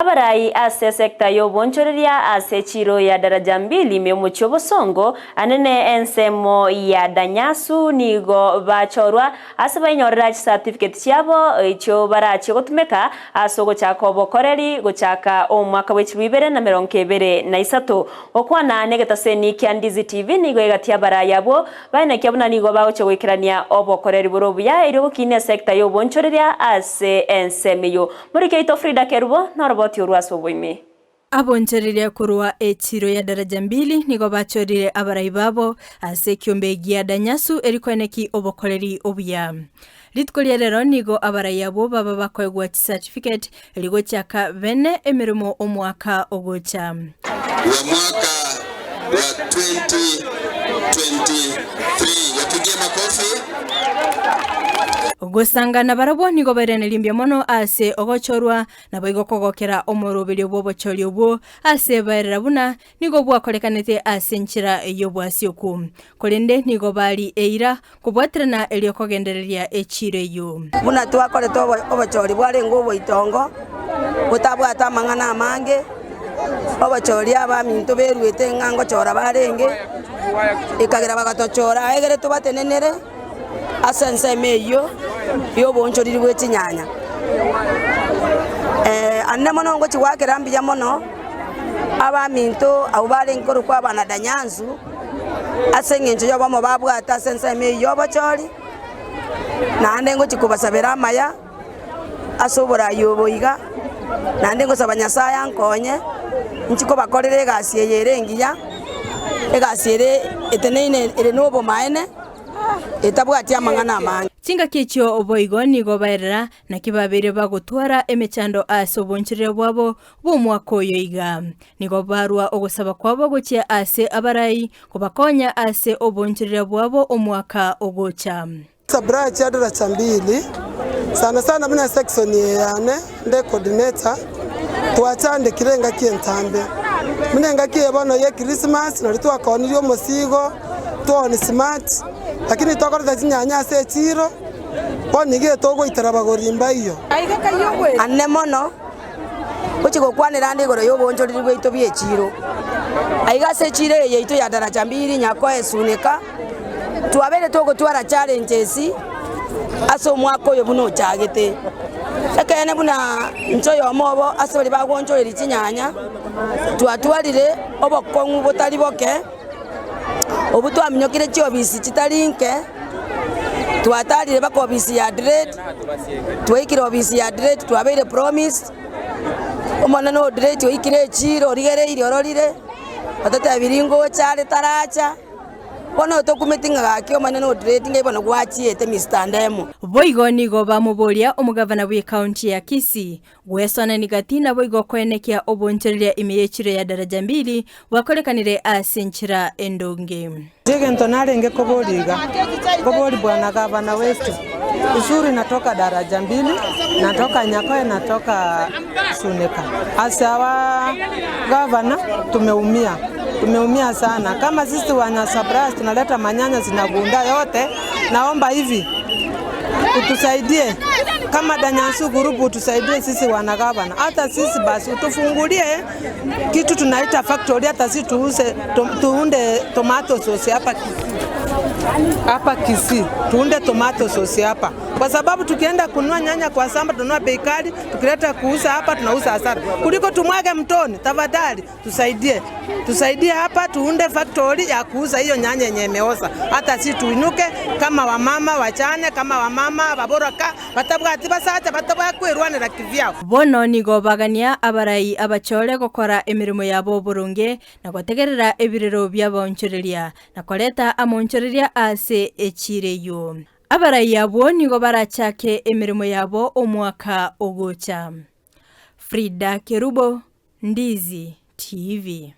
Abarai ase sekta y'obonchoreria ase chiro ya Daraja Mbili memucho bosongo anene ensemo ya danyasu nigo bachorwa ase bainyorera certificate cyabo icho barache gotumeka aso gochaka obokoreri gochaka omwaka w'echibibere na 2023 okwana negetaseni kya Ndizi TV nigo igatia barai abo baina kyabuna nigo baoche gwikirania obokoreri burobuya iri gukine sekta y'obonchoreria ase ensemeyo muri keito Frida Kerubo na abonchereria kurwa echiro ya Daraja Mbili nigo bachorire abarai babo ase kiombe gia danyasu erikweneki obokoreri obuya litkolia rero nigo abarai abo baba bakoegwa certificate eligo chaka bene emirimo omwaka ogocha wa mwaka wa 2023 yapigie makofi. Gusangana barabo nigo berene limbia mono ase ogochorwa na boigo kogokera omorobeli obobochori obo ase baerera buna nigo bwakorekanete ase nchira eyobwasyoku kolende nigo bali eira kubwaterana elio kogendereria echire yo buna twakore to obochori bware ngobo itongo butabwata amang'ana amange obochori abaminto berwete ng'ango chora barenge ikagera bagatochora egere tubatenenere asense meyo y'obonchoriri bw'echinyanya anne mono ngo chiwakera mbiya mono abaminto abo bari nkoro kwa bana danyanzu aseng'encho yobomo babwata asense meyo obochori nande ngo chikubasabera amaya asobora yoboiga nande ngo saba Nyasaye ankonye nchiko bakorere egasi eyerengiya egasi ere eteneine ere nobo maene etabwati amang'ana amange chinga kicho oboigo nigo baerera na kibabere bagotwara emechando ase obonchirire bwabo bw'omwaka oyo iga nigo barwa ogosaba kwabo gochia ase abarai kubakonya ase obonchirire bwabo omwaka ogocha Branch ya Daraja Mbili sana muna section yane nde coordinator twachande kirenga kientambe munenga kiebono ye Christmas no twakonirio mosigo tuone smart lakini tokoreta chinyanya ase chiro bonige togo itarabagorimba iyo anne mono kuchiko kwanira ndi goro yobonchoriri bweito bye chiro aiga se chire yeito ya Daraja Mbili nyako esuneka twabere togo twara challenges aso mwako yo buno chagete ekene buna ncho yo mobo aso bali bagonchoriri chinyanya twatwalire obokongu botali boke obuto aminyokire chiobisi chitalinke twatalire bako obisi ya dread twaikire obisi ya dread twabere promise omwana no dread twaikire chiro rigere iri ororire batata biringo chale taracha bono tokumetinga gaki omwana no dread ngibona gwachiete Mr. Ndemo boigo nigo bamuboria omugavana bwe county ya Kisii gwesona nigatina boigo kwenekia obonchereria imeyechire ya Daraja Mbili wakorekanire ase nchira endonge Jigento narenge kobori bwana gavana wetu usuri natoka Daraja Mbili natoka Nyakoe natoka Suneka asawa gavana tumeumia sana kama sisi wana Sabras tunaleta manyanya zinagunda yote naomba hivi utusaidie kama danyansu group utusaidie sisi wana gavana hata sisi basi utufungulie kitu tunaita factory hata sisi tuunde tomato sauce hapa Kisii tuunde tomato sauce hapa kwa sababu tukienda kununua nyanya kwa samba tununua bei kali tukileta kuuza hapa tunauza hasara kuliko tumwage mtoni tafadhali tusaidie hapa tuunde factory ya kuuza hiyo nyanya yenye imeoza hata sisi tuinuke kama wamama wachane kama wamama baboroka batabwati basacha batabakwerwanira kivyao bono nigo bagania abarai abachole gokora emirimo yabo burunge na gotegerera ebirero by'abonchoreria na koleta amonchoreria ase echireyo abarai abo nigo barachake emirimo yabo omwaka ogocha Frida Kerubo, Ndizi TV.